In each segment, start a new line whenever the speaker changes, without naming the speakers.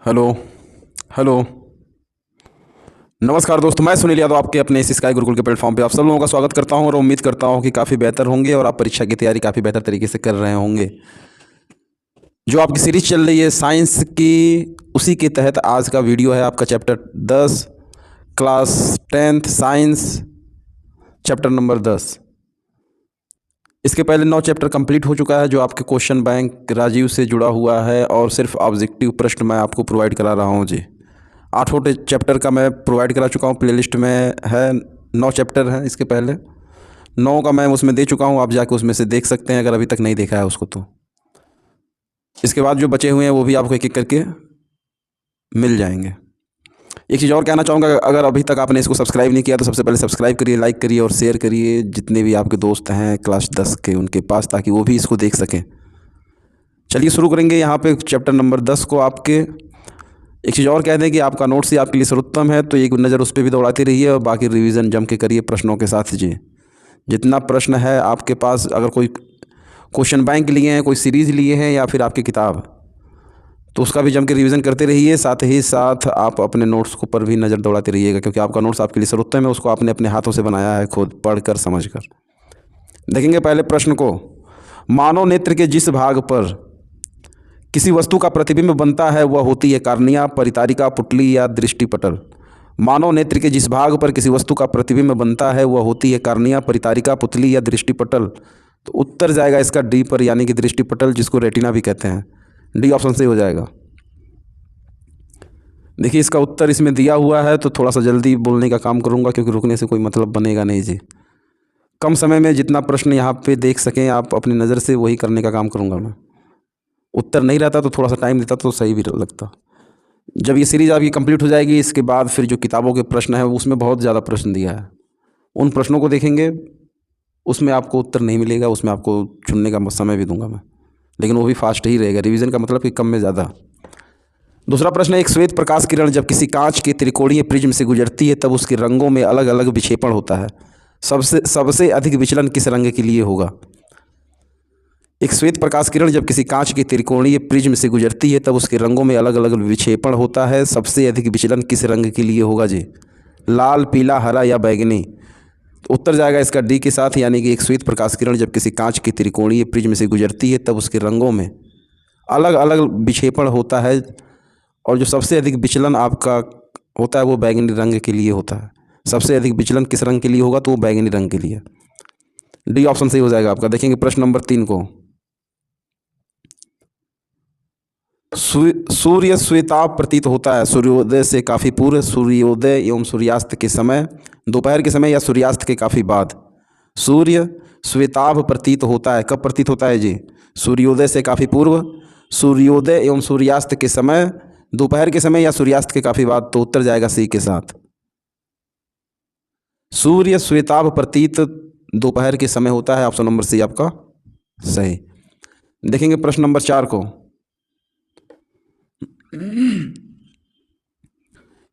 Hello. Hello. नमस्कार दोस्तों, मैं सुनील यादव आपके अपने इस स्काई गुरुकुल के प्लेटफॉर्म पे आप सब लोगों का स्वागत करता हूं और उम्मीद करता हूं कि काफ़ी बेहतर होंगे और आप परीक्षा की तैयारी काफ़ी बेहतर तरीके से कर रहे होंगे। जो आपकी सीरीज चल रही है साइंस की, उसी के तहत आज का वीडियो है आपका chapter 10, class 10th science, chapter number 10। इसके पहले 9 चैप्टर कंप्लीट हो चुका है जो आपके क्वेश्चन बैंक राजीव से जुड़ा हुआ है और सिर्फ ऑब्जेक्टिव प्रश्न मैं आपको प्रोवाइड करा रहा हूँ जी। 8 चैप्टर का मैं प्रोवाइड करा चुका हूँ, प्लेलिस्ट में है। 9 चैप्टर हैं, इसके पहले 9 का मैं उसमें दे चुका हूँ, आप जाके उसमें से देख सकते हैं अगर अभी तक नहीं देखा है उसको। तो इसके बाद जो बचे हुए हैं वो भी आपको एक एक करके मिल जाएंगे। एक चीज़ और कहना चाहूँगा, अगर अभी तक आपने इसको सब्सक्राइब नहीं किया तो सबसे पहले सब्सक्राइब करिए, लाइक करिए और शेयर करिए जितने भी आपके दोस्त हैं क्लास 10 के उनके पास, ताकि वो भी इसको देख सकें। चलिए शुरू करेंगे यहाँ पे चैप्टर नंबर 10 को। आपके एक चीज़ और कह दें कि आपका नोट्स ही आपके लिए सर्वोत्तम है, तो एक नज़र उस पर भी दौड़ाती रहिए और बाकी रिवीजन जम के करिए प्रश्नों के साथ जी। जितना प्रश्न है आपके पास, अगर कोई क्वेश्चन बैंक लिए हैं, कोई सीरीज़ लिए हैं या फिर आपकी किताब, तो उसका भी जम के रिवीजन करते रहिए। साथ ही साथ आप अपने नोट्स को पर भी नज़र दौड़ाते रहिएगा, क्योंकि आपका नोट्स आपके लिए सर्वोत्तम है। उसको आपने अपने हाथों से बनाया है, खुद पढ़ कर समझ कर। देखेंगे पहले प्रश्न को। मानव नेत्र के जिस भाग पर किसी वस्तु का प्रतिबिंब बनता है वह होती है कार्निया, परितारिका, पुतली या दृष्टिपटल। मानव नेत्र के जिस भाग पर किसी वस्तु का प्रतिबिंब बनता है वह होती है कार्निया, परितारिका, पुतली या दृष्टिपटल। तो उत्तर जाएगा इसका डी पर, यानी कि दृष्टिपटल, जिसको रेटिना भी कहते हैं। डी ऑप्शन सही हो जाएगा। देखिए इसका उत्तर इसमें दिया हुआ है, तो थोड़ा सा जल्दी बोलने का काम करूंगा क्योंकि रुकने से कोई मतलब बनेगा नहीं जी। कम समय में जितना प्रश्न यहाँ पे देख सकें आप अपनी नज़र से, वही करने का काम करूंगा मैं। उत्तर नहीं रहता तो थोड़ा सा टाइम देता तो सही भी लगता। जब ये सीरीज़ आपकी कंप्लीट हो जाएगी, इसके बाद फिर जो किताबों के प्रश्न हैं उसमें बहुत ज़्यादा प्रश्न दिया है, उन प्रश्नों को देखेंगे। उसमें आपको उत्तर नहीं मिलेगा, उसमें आपको चुनने का समय भी दूंगा मैं, लेकिन वो भी फास्ट ही रहेगा। रिवीजन का मतलब कि कम में ज़्यादा। दूसरा प्रश्न है, एक श्वेत प्रकाश किरण जब किसी कांच के त्रिकोणीय प्रिज्म से गुजरती है तब उसके रंगों में अलग अलग विक्षेपण होता है। सबसे अधिक विचलन किस रंग के लिए होगा? एक श्वेत प्रकाश किरण जब किसी कांच के त्रिकोणीय प्रिज्म से गुजरती है तब उसके रंगों में अलग अलग विक्षेपण होता है। सबसे अधिक विचलन किस रंग के लिए होगा जी? लाल, पीला, हरा या बैगनी? तो उत्तर जाएगा इसका डी के साथ, यानी कि एक श्वेत प्रकाश किरण जब किसी कांच के त्रिकोणीय प्रिज्म से गुजरती है तब उसके रंगों में अलग अलग विक्षेपण होता है, और जो सबसे अधिक विचलन आपका होता है वो बैगनी रंग के लिए होता है। सबसे अधिक विचलन किस रंग के लिए होगा? तो वो बैगनी रंग के लिए। डी ऑप्शन सही हो जाएगा आपका। देखेंगे प्रश्न नंबर 3 को। सूर्य श्वेताभ प्रतीत होता है सूर्योदय से काफ़ी पूर्व, सूर्योदय एवं सूर्यास्त के समय, दोपहर के समय या सूर्यास्त के काफ़ी बाद। सूर्य श्वेताभ प्रतीत होता है, कब प्रतीत होता है जी? सूर्योदय से काफ़ी पूर्व, सूर्योदय एवं सूर्यास्त के समय, दोपहर के समय या सूर्यास्त के काफ़ी बाद। तो उत्तर जाएगा सी के साथ। सूर्य श्वेताभ प्रतीत दोपहर के समय होता है, ऑप्शन नंबर सी आपका सही। देखेंगे प्रश्न नंबर 4 को।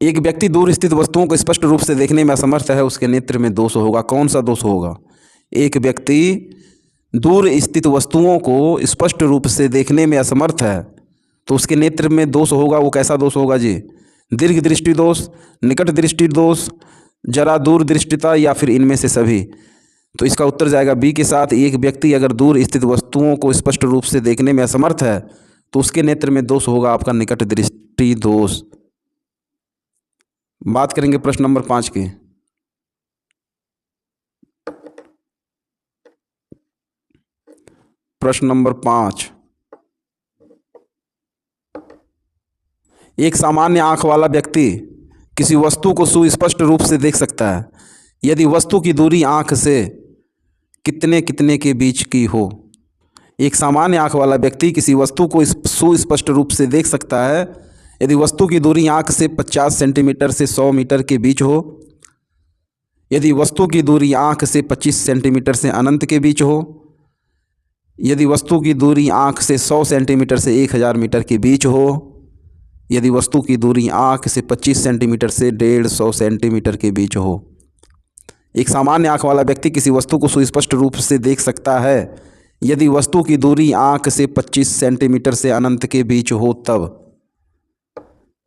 एक व्यक्ति दूर स्थित वस्तुओं को स्पष्ट रूप से देखने में असमर्थ है, उसके नेत्र में दोष होगा। कौन सा दोष होगा? एक व्यक्ति दूर स्थित वस्तुओं को स्पष्ट रूप से देखने में असमर्थ है तो उसके नेत्र में दोष होगा। वो कैसा दोष होगा जी? दीर्घ दृष्टि दोष, निकट दृष्टि दोष, जरा दूर दृष्टिता या फिर इनमें से सभी। तो इसका उत्तर जाएगा बी के साथ। एक व्यक्ति अगर दूर स्थित वस्तुओं को स्पष्ट रूप से देखने में असमर्थ है तो उसके नेत्र में दोष होगा आपका निकट दृष्टि दोष। बात करेंगे प्रश्न नंबर 5 की। प्रश्न नंबर 5, एक सामान्य आंख वाला व्यक्ति किसी वस्तु को सुस्पष्ट रूप से देख सकता है यदि वस्तु की दूरी आंख से कितने कितने के बीच की हो। एक सामान्य आंख वाला व्यक्ति किसी वस्तु को सुस्पष्ट रूप से देख सकता है यदि वस्तु की दूरी आंख से 50 सेंटीमीटर से 100 मीटर के बीच हो, यदि वस्तु की दूरी आंख से 25 सेंटीमीटर से अनंत के बीच हो, यदि वस्तु की दूरी आंख से 100 सेंटीमीटर से 1000 मीटर के बीच हो, यदि वस्तु की दूरी आंख से 25 सेंटीमीटर से 150 सेंटीमीटर के बीच हो। एक सामान्य आंख वाला व्यक्ति किसी वस्तु को सुस्पष्ट रूप से देख सकता है यदि वस्तु की दूरी आंख से 25 सेंटीमीटर से अनंत के बीच हो तब।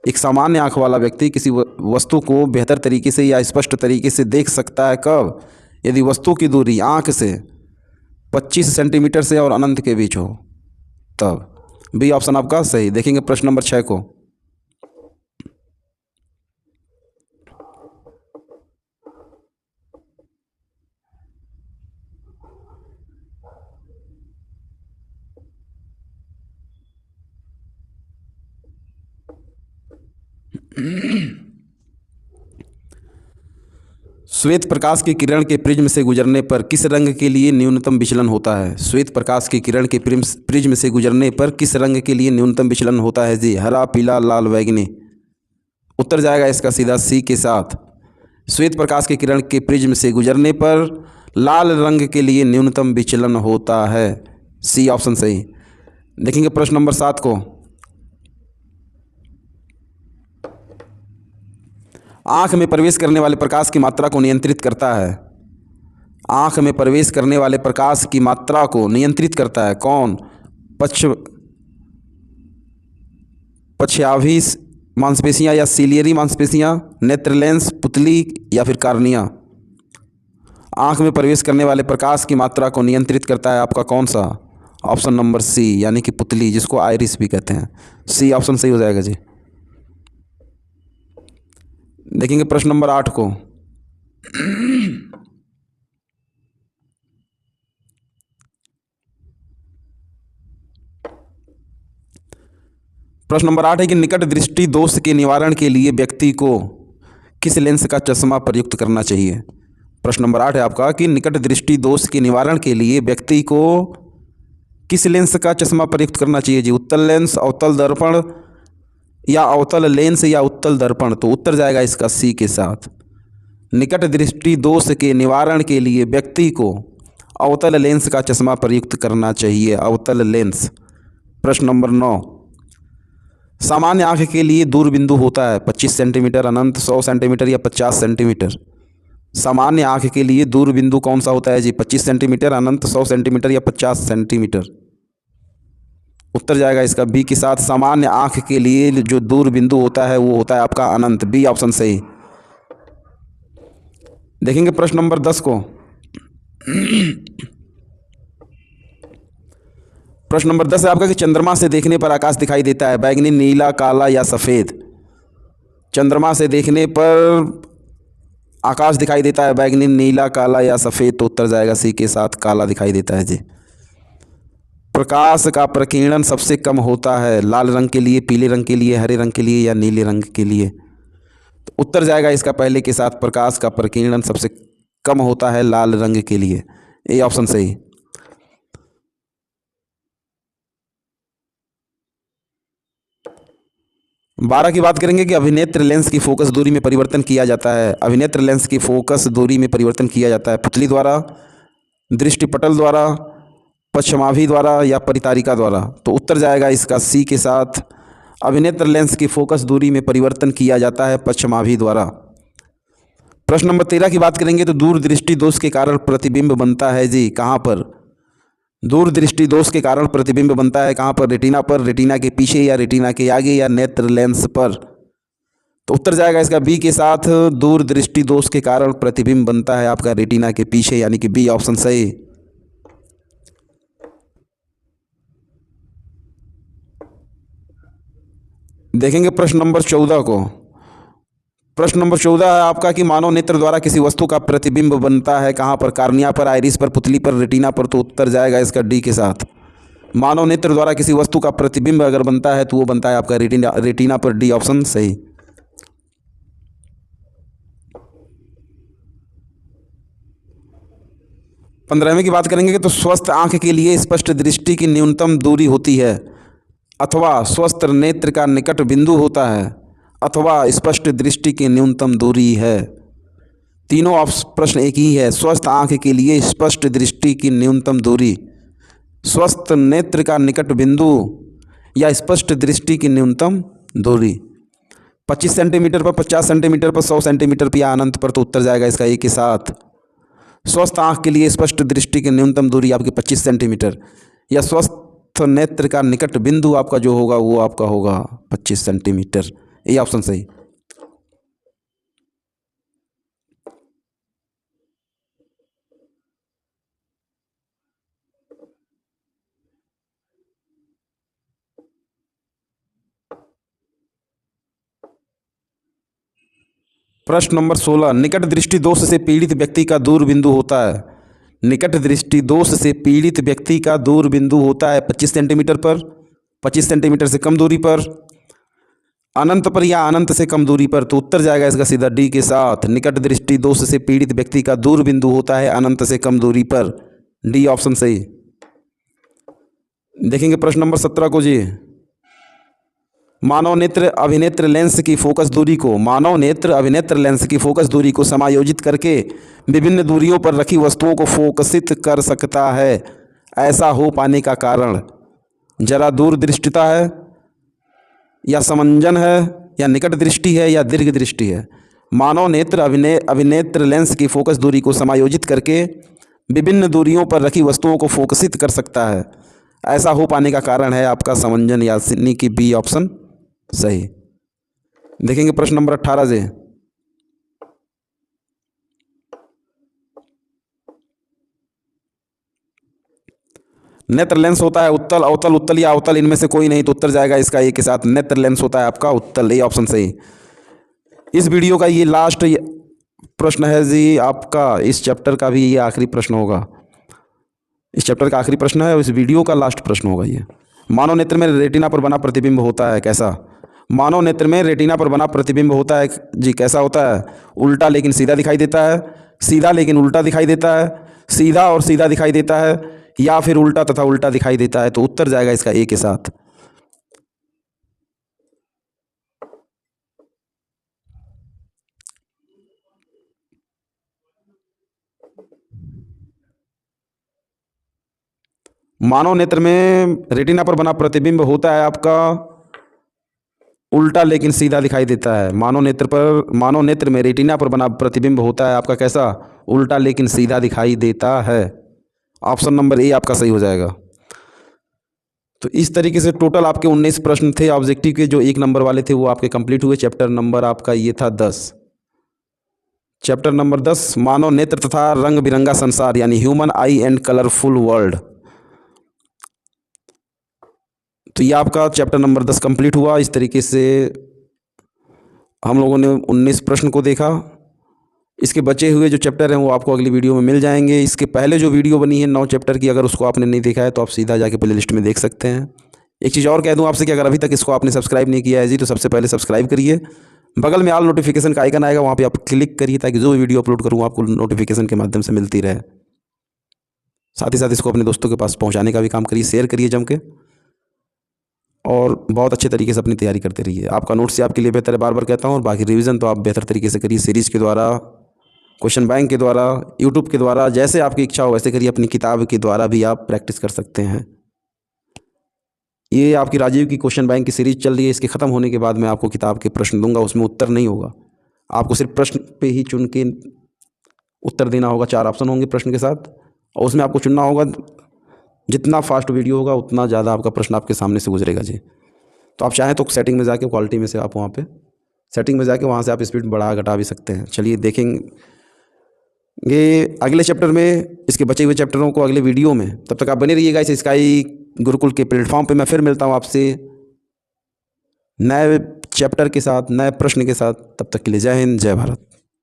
एक सामान्य आँख वाला व्यक्ति किसी वस्तु को बेहतर तरीके से या स्पष्ट तरीके से देख सकता है कब? यदि वस्तु की दूरी आँख से 25 सेंटीमीटर से और अनंत के बीच हो तब। बी ऑप्शन आपका सही। देखेंगे प्रश्न नंबर 6 को। श्वेत प्रकाश की किरण के प्रिज्म से गुजरने पर किस रंग के लिए न्यूनतम विचलन होता है? श्वेत प्रकाश की किरण के प्रिज्म से गुजरने पर किस रंग के लिए न्यूनतम विचलन होता है जी? हरा, पीला, लाल, बैंगनी। उत्तर जाएगा इसका सीधा सी के साथ। श्वेत प्रकाश की किरण के प्रिज्म से गुजरने पर लाल रंग के लिए न्यूनतम विचलन होता है। सी ऑप्शन सही। देखेंगे प्रश्न नंबर 7 को। आँख में प्रवेश करने वाले प्रकाश की मात्रा को नियंत्रित करता है। आँख में प्रवेश करने वाले प्रकाश की मात्रा को नियंत्रित करता है कौन? पक्षाभि मांसपेशियाँ या सीलियरी मांसपेशियाँ, नेत्र लेंस, पुतली या फिर कार्निया। आँख में प्रवेश करने वाले प्रकाश की मात्रा को नियंत्रित करता है आपका कौन सा? ऑप्शन नंबर सी, यानी कि पुतली, जिसको आइरिस भी कहते हैं। सी ऑप्शन सही हो जाएगा जी। देखेंगे प्रश्न नंबर 8 को। प्रश्न नंबर 8 है कि निकट दृष्टि दोष के निवारण के लिए व्यक्ति को किस लेंस का चश्मा प्रयुक्त करना चाहिए? प्रश्न नंबर 8 है आपका कि निकट दृष्टि दोष के निवारण के लिए व्यक्ति को किस लेंस का चश्मा प्रयुक्त करना चाहिए जी? उत्तल लेंस, अवतल दर्पण या अवतल लेंस या उत्तल दर्पण। तो उत्तर जाएगा इसका सी के साथ। निकट दृष्टि दोष के निवारण के लिए व्यक्ति को अवतल लेंस का चश्मा प्रयुक्त करना चाहिए, अवतल लेंस। प्रश्न नंबर 9, सामान्य आँख के लिए दूर बिंदु होता है 25 सेंटीमीटर, अनंत 100 सेंटीमीटर या 50 सेंटीमीटर। सामान्य आँख के लिए दूर बिंदु कौन सा होता है जी? 25 सेंटीमीटर, अनंत 100 सेंटीमीटर या 50 सेंटीमीटर। उत्तर जाएगा इसका बी के साथ। सामान्य आँख के लिए जो दूर बिंदु होता है वो होता है आपका अनंत। बी ऑप्शन सही। देखेंगे प्रश्न नंबर 10 को। प्रश्न नंबर 10 है आपका कि चंद्रमा से देखने पर आकाश दिखाई देता है बैंगनी, नीला, काला या सफ़ेद। चंद्रमा से देखने पर आकाश दिखाई देता है बैंगनी, नीला, काला या सफ़ेद। तो उत्तर जाएगा सी के साथ, काला दिखाई देता है जी। प्रकाश का प्रकीर्णन सबसे कम होता है लाल रंग के लिए, पीले रंग के लिए, हरे रंग के लिए या नीले रंग के लिए। तो उत्तर जाएगा इसका पहले के साथ, प्रकाश का प्रकीर्णन सबसे कम होता है लाल रंग के लिए। ए ऑप्शन सही। बारह की बात करेंगे कि अभिनेत्र लेंस की फोकस दूरी में परिवर्तन किया जाता है। अभिनेत्र लेंस की फोकस दूरी में परिवर्तन किया जाता है पुतली द्वारा, दृष्टिपटल द्वारा, पश्चिमाभि द्वारा या परितारिका द्वारा। तो उत्तर जाएगा इसका सी के साथ। अभिनेत्र लेंस की फोकस दूरी में परिवर्तन किया जाता है पश्चिमाभि द्वारा। प्रश्न नंबर 13 की बात करेंगे तो दूर दृष्टि दोष के कारण प्रतिबिंब बनता है जी कहाँ पर? दूर दृष्टि दोष के कारण प्रतिबिंब बनता है कहाँ पर? रेटिना पर, रेटिना के पीछे या रेटिना के आगे या नेत्र लेंस पर। तो उत्तर जाएगा इसका बी के साथ। दूर दृष्टि दोष के कारण प्रतिबिंब बनता है आपका रेटिना के पीछे, यानी कि बी ऑप्शन सही। देखेंगे प्रश्न नंबर 14 को। प्रश्न नंबर 14 है आपका कि मानव नेत्र द्वारा किसी वस्तु का प्रतिबिंब बनता है कहाँ पर? कार्निया पर, आइरिस पर, पुतली पर, रेटिना पर। तो उत्तर जाएगा इसका डी के साथ। मानव नेत्र द्वारा किसी वस्तु का प्रतिबिंब अगर बनता है तो वो बनता है आपका रेटिना पर। डी ऑप्शन सही। 15वें की बात करेंगे कि तो स्वस्थ आँख के लिए स्पष्ट दृष्टि की न्यूनतम दूरी होती है अथवा स्वस्थ नेत्र का निकट बिंदु होता है अथवा स्पष्ट दृष्टि की न्यूनतम दूरी है। तीनों प्रश्न एक ही है। स्वस्थ आँख के लिए स्पष्ट दृष्टि की न्यूनतम दूरी, स्वस्थ नेत्र का निकट बिंदु या स्पष्ट दृष्टि की न्यूनतम दूरी। 25 सेंटीमीटर पर, 50 सेंटीमीटर पर, 100 सेंटीमीटर पर या अनंत पर। तो उत्तर जाएगा इसका एक के साथ। स्वस्थ आँख के लिए स्पष्ट दृष्टि की न्यूनतम दूरी आपकी 25 सेंटीमीटर या स्वस्थ नेत्र का निकट बिंदु आपका जो होगा वो आपका होगा 25 सेंटीमीटर। ए ऑप्शन सही। प्रश्न नंबर 16, निकट दृष्टि दोष से पीड़ित व्यक्ति का दूर बिंदु होता है। निकट दृष्टि दोष से पीड़ित व्यक्ति का दूर बिंदु होता है 25 सेंटीमीटर पर, 25 सेंटीमीटर से कम दूरी पर, अनंत पर या अनंत से कम दूरी पर। तो उत्तर जाएगा इसका सीधा डी के साथ। निकट दृष्टि दोष से पीड़ित व्यक्ति का दूर बिंदु होता है अनंत से कम दूरी पर। डी ऑप्शन सही। देखेंगे प्रश्न नंबर 17 को जी। मानव नेत्र अभिनेत्र लेंस की फोकस दूरी को, मानव नेत्र अभिनेत्र लेंस की फोकस दूरी को समायोजित करके विभिन्न दूरियों पर रखी वस्तुओं को फोकसित कर सकता है। ऐसा हो पाने का कारण जरा दूरदृष्टिता है या समंजन है या निकट दृष्टि है या दीर्घ दृष्टि है। मानव नेत्र अभिनेत्र लेंस की फोकस दूरी को समायोजित करके विभिन्न दूरियों पर रखी वस्तुओं को फोकसित कर सकता है। ऐसा हो पाने का कारण है आपका समंजन, यानी कि बी ऑप्शन सही। देखेंगे प्रश्न नंबर 18 से। नेत्र लेंस होता है उत्तल, अवतल, उत्तल या अवतल, इनमें से कोई नहीं। तो उत्तर जाएगा इसका ए के साथ। नेत्र लेंस होता है आपका उत्तल, ए ऑप्शन सही। इस वीडियो का ये लास्ट प्रश्न है जी आपका, इस चैप्टर का भी ये आखिरी प्रश्न होगा। इस चैप्टर का आखिरी प्रश्न है और इस वीडियो का लास्ट प्रश्न होगा ये। मानव नेत्र में रेटिना पर बना प्रतिबिंब होता है कैसा। मानव नेत्र में रेटिना पर बना प्रतिबिंब होता है जी कैसा होता है। उल्टा लेकिन सीधा दिखाई देता है, सीधा लेकिन उल्टा दिखाई देता है, सीधा और सीधा दिखाई देता है, या फिर उल्टा तथा उल्टा दिखाई देता है। तो उत्तर जाएगा इसका ए के साथ। मानव नेत्र में रेटिना पर बना प्रतिबिंब होता है आपका उल्टा लेकिन सीधा दिखाई देता है। मानव नेत्र में रेटिना पर बना प्रतिबिंब होता है आपका कैसा, उल्टा लेकिन सीधा दिखाई देता है। ऑप्शन नंबर ए आपका सही हो जाएगा। तो इस तरीके से टोटल आपके 19 प्रश्न थे ऑब्जेक्टिव के, जो 1 नंबर वाले थे वो आपके कंप्लीट हुए। चैप्टर नंबर आपका ये था 10। चैप्टर नंबर 10 मानव नेत्र तथा रंग बिरंगा संसार, यानी human I and colourful world. तो ये आपका चैप्टर नंबर 10 कंप्लीट हुआ। इस तरीके से हम लोगों ने 19 प्रश्न को देखा। इसके बचे हुए जो चैप्टर हैं वो आपको अगली वीडियो में मिल जाएंगे। इसके पहले जो वीडियो बनी है 9 चैप्टर की, अगर उसको आपने नहीं देखा है तो आप सीधा जाके प्ले लिस्ट में देख सकते हैं। एक चीज़ और कह दूं आपसे कि अगर अभी तक इसको आपने सब्सक्राइब नहीं किया है जी, तो सबसे पहले सब्सक्राइब करिए। बगल में ऑल नोटिफिकेशन का आइकन आएगा, वहाँ पर आप क्लिक करिए ताकि जो भी वीडियो अपलोड करूँ आपको नोटिफिकेशन के माध्यम से मिलती रहे। साथ ही साथ इसको अपने दोस्तों के पास पहुँचाने का भी काम करिए, शेयर करिए जम के, और बहुत अच्छे तरीके से अपनी तैयारी करते रहिए। आपका नोट्स से आपके लिए बेहतर है, बार बार कहता हूँ। और बाकी रिवीजन तो आप बेहतर तरीके से करिए, सीरीज़ के द्वारा, क्वेश्चन बैंक के द्वारा, यूट्यूब के द्वारा, जैसे आपकी इच्छा हो वैसे करिए। अपनी किताब के द्वारा भी आप प्रैक्टिस कर सकते हैं। ये आपकी राजीव की क्वेश्चन बैंक की सीरीज़ चल रही है। इसके ख़त्म होने के बाद मैं आपको किताब के प्रश्न दूंगा, उसमें उत्तर नहीं होगा। आपको सिर्फ प्रश्न पे ही चुन के उत्तर देना होगा। 4 ऑप्शन होंगे प्रश्न के साथ, और उसमें आपको चुनना होगा। जितना फास्ट वीडियो होगा उतना ज़्यादा आपका प्रश्न आपके सामने से गुजरेगा जी। तो आप चाहें तो सेटिंग में जाके, क्वालिटी में से आप वहाँ पे सेटिंग में जाके वहाँ से आप स्पीड बढ़ा घटा भी सकते हैं। चलिए देखेंगे अगले चैप्टर में, इसके बचे हुए चैप्टरों को अगले वीडियो में। तब तक आप बने रहिएगा इस स्काई गुरुकुल के प्लेटफॉर्म पे। मैं फिर मिलता हूँ आपसे नए चैप्टर के साथ, नए प्रश्न के साथ। तब तक के लिए जय हिंद, जय भारत।